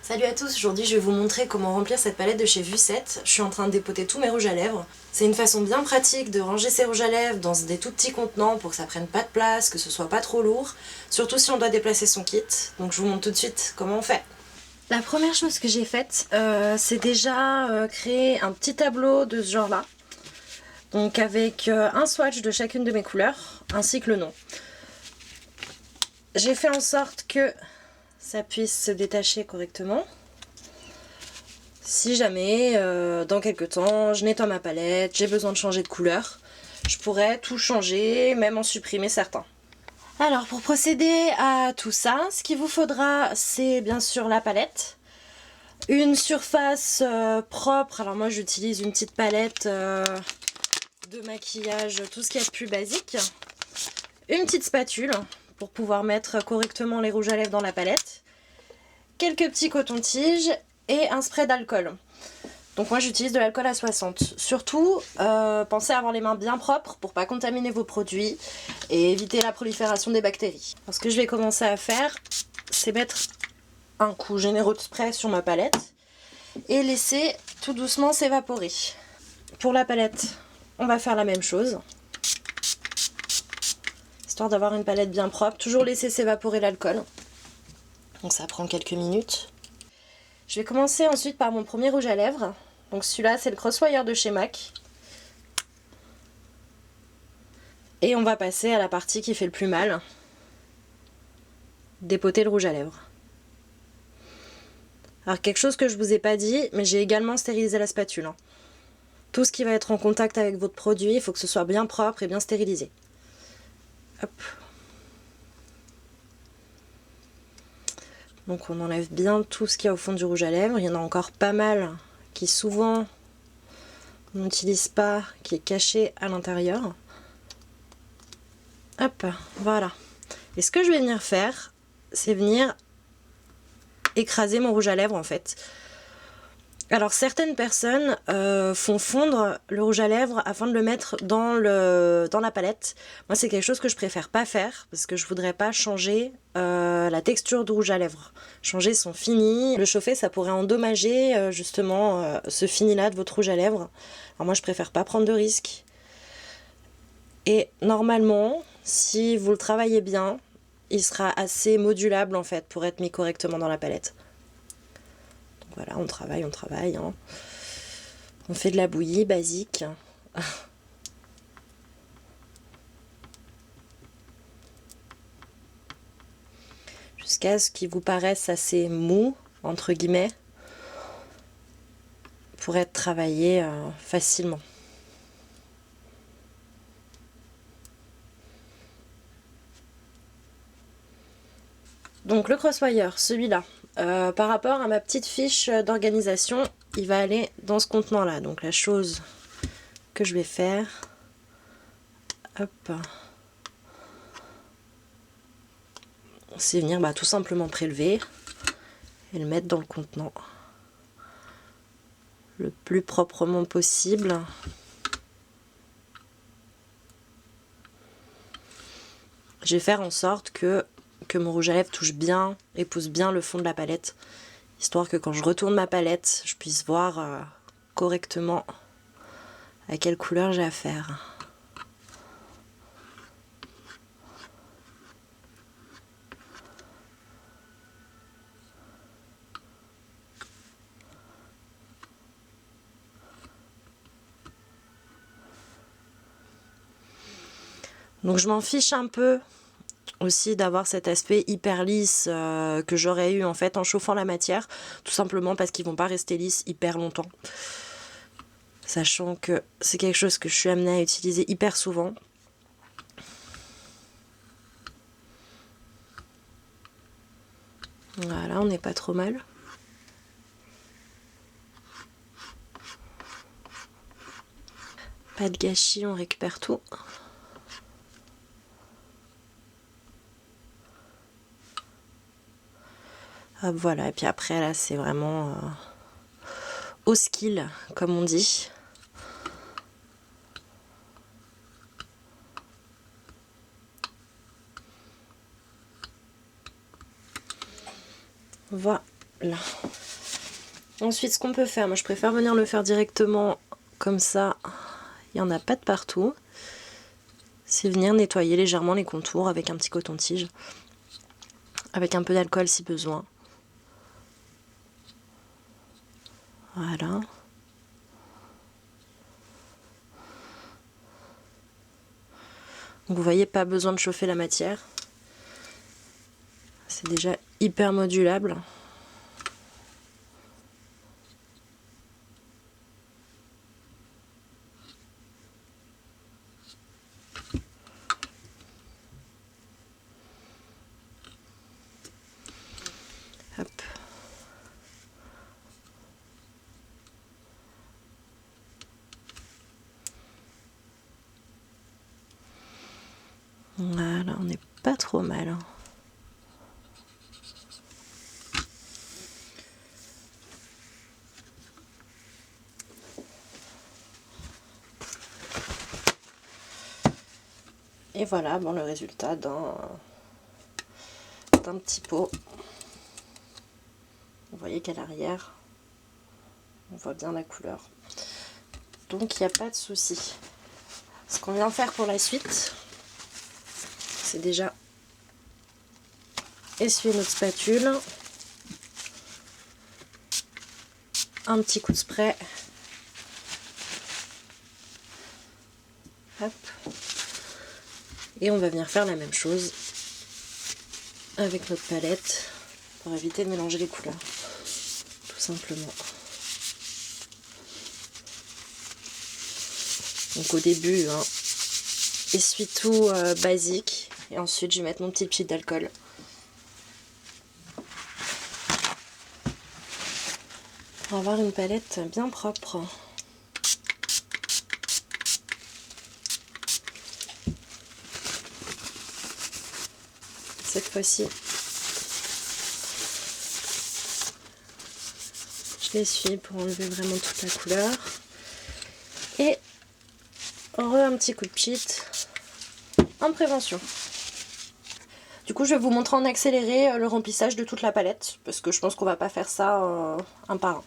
Salut à tous, aujourd'hui je vais vous montrer comment remplir cette palette de chez Vucette. Je suis en train de dépoter tous mes rouges à lèvres. C'est une façon bien pratique de ranger ses rouges à lèvres dans des tout petits contenants pour que ça prenne pas de place, que ce soit pas trop lourd, surtout si on doit déplacer son kit. Donc je vous montre tout de suite comment on fait. La première chose que j'ai faite, c'est déjà créer un petit tableau de ce genre là. Donc avec un swatch de chacune de mes couleurs, ainsi que le nom. J'ai fait en sorte que ça puisse se détacher correctement. Si jamais, dans quelques temps, je nettoie ma palette, j'ai besoin de changer de couleur, je pourrais tout changer, même en supprimer certains. Alors pour procéder à tout ça, ce qu'il vous faudra, c'est bien sûr la palette, une surface propre. Alors moi j'utilise une petite palette de maquillage, tout ce qu'il y a de plus basique, une petite spatule pour pouvoir mettre correctement les rouges à lèvres dans la palette, quelques petits cotons-tiges et un spray d'alcool. Donc moi j'utilise de l'alcool à 60. Surtout, pensez à avoir les mains bien propres pour pas contaminer vos produits et éviter la prolifération des bactéries. Alors, ce que je vais commencer à faire, c'est mettre un coup généreux de spray sur ma palette et laisser tout doucement s'évaporer. Pour la palette, on va faire la même chose. Histoire d'avoir une palette bien propre, toujours laisser s'évaporer l'alcool. Donc ça prend quelques minutes. Je vais commencer ensuite par mon premier rouge à lèvres. Donc celui-là, c'est le Crosswire de chez MAC. Et on va passer à la partie qui fait le plus mal. Dépoter le rouge à lèvres. Alors quelque chose que je vous ai pas dit, mais j'ai également stérilisé la spatule. Tout ce qui va être en contact avec votre produit, il faut que ce soit bien propre et bien stérilisé. Hop. Donc on enlève bien tout ce qu'il y a au fond du rouge à lèvres. Il y en a encore pas mal qui souvent on n'utilise pas, qui est caché à l'intérieur. Hop, voilà. Et ce que je vais venir faire, c'est venir écraser mon rouge à lèvres en fait. Alors certaines personnes font fondre le rouge à lèvres afin de le mettre dans la palette. Moi c'est quelque chose que je préfère pas faire parce que je voudrais pas changer la texture du rouge à lèvres. Changer son fini. Le chauffer ça pourrait endommager justement ce fini là de votre rouge à lèvres. Alors moi je préfère pas prendre de risques. Et normalement, si vous le travaillez bien, il sera assez modulable en fait pour être mis correctement dans la palette. Donc voilà, on travaille. Hein. On fait de la bouillie basique. Jusqu'à ce qu'il vous paraisse assez mou, entre guillemets, pour être travaillé facilement. Donc le Crosswire, celui-là, par rapport à ma petite fiche d'organisation, il va aller dans ce contenant-là. Donc la chose que je vais faire, hop, c'est venir tout simplement prélever et le mettre dans le contenant le plus proprement possible. Je vais faire en sorte que mon rouge à lèvres touche bien, épouse bien le fond de la palette, histoire que quand je retourne ma palette, je puisse voir correctement à quelle couleur j'ai affaire. Donc je m'en fiche un peu aussi d'avoir cet aspect hyper lisse que j'aurais eu en fait en chauffant la matière, tout simplement parce qu'ils vont pas rester lisses hyper longtemps. Sachant que c'est quelque chose que je suis amenée à utiliser hyper souvent. Voilà, on n'est pas trop mal. Pas de gâchis, on récupère tout. Hop, voilà, et puis après là c'est vraiment au skill comme on dit. Voilà. là. Ensuite, ce qu'on peut faire, moi je préfère venir le faire directement comme ça, il n'y en a pas de partout. C'est venir nettoyer légèrement les contours avec un petit coton-tige, avec un peu d'alcool si besoin. Voilà. Donc vous voyez, pas besoin de chauffer la matière. C'est déjà hyper modulable. Hop. Voilà, on n'est pas trop mal. Et voilà, bon, le résultat d'un petit pot. Vous voyez qu'à l'arrière, on voit bien la couleur. Donc il n'y a pas de souci. Ce qu'on vient faire pour la suite, c'est déjà essuyer notre spatule, un petit coup de spray, hop, et on va venir faire la même chose avec notre palette pour éviter de mélanger les couleurs, tout simplement. Donc au début, hein, essuie-tout basique, et ensuite je vais mettre mon petit pchit d'alcool. Pour avoir une palette bien propre. Cette fois-ci, je l'essuie pour enlever vraiment toute la couleur. Et un petit coup de pchit en prévention. Du coup, je vais vous montrer en accéléré le remplissage de toute la palette, parce que je pense qu'on va pas faire ça un par un.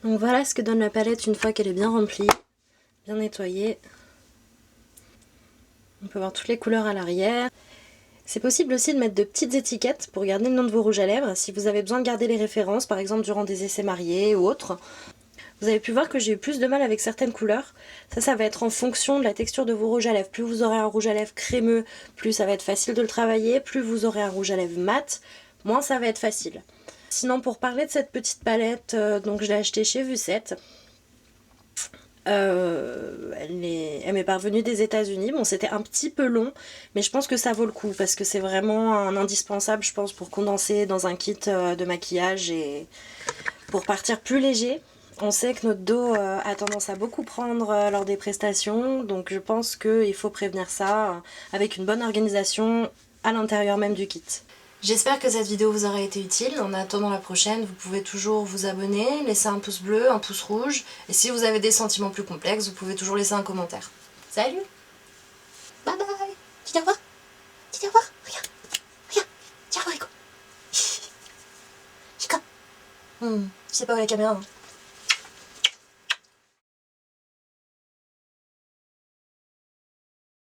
Donc voilà ce que donne la palette une fois qu'elle est bien remplie, bien nettoyée. On peut voir toutes les couleurs à l'arrière. C'est possible aussi de mettre de petites étiquettes pour garder le nom de vos rouges à lèvres si vous avez besoin de garder les références, par exemple durant des essais mariés ou autres. Vous avez pu voir que j'ai eu plus de mal avec certaines couleurs. Ça va être en fonction de la texture de vos rouges à lèvres. Plus vous aurez un rouge à lèvres crémeux, plus ça va être facile de le travailler. Plus vous aurez un rouge à lèvres mat, moins ça va être facile. Sinon, pour parler de cette petite palette, donc je l'ai achetée chez Vucette. Elle m'est parvenue des États-Unis. Bon, c'était un petit peu long, mais je pense que ça vaut le coup parce que c'est vraiment un indispensable, je pense, pour condenser dans un kit de maquillage et pour partir plus léger. On sait que notre dos a tendance à beaucoup prendre lors des prestations, donc je pense qu'il faut prévenir ça avec une bonne organisation à l'intérieur même du kit. J'espère que cette vidéo vous aura été utile. En attendant la prochaine, vous pouvez toujours vous abonner, laisser un pouce bleu, un pouce rouge. Et si vous avez des sentiments plus complexes, vous pouvez toujours laisser un commentaire. Salut! Bye bye! Dis au revoir! Dis au revoir! Regarde! Regarde! Dis au revoir, Rico! Chico! Je sais pas où est la caméra, hein.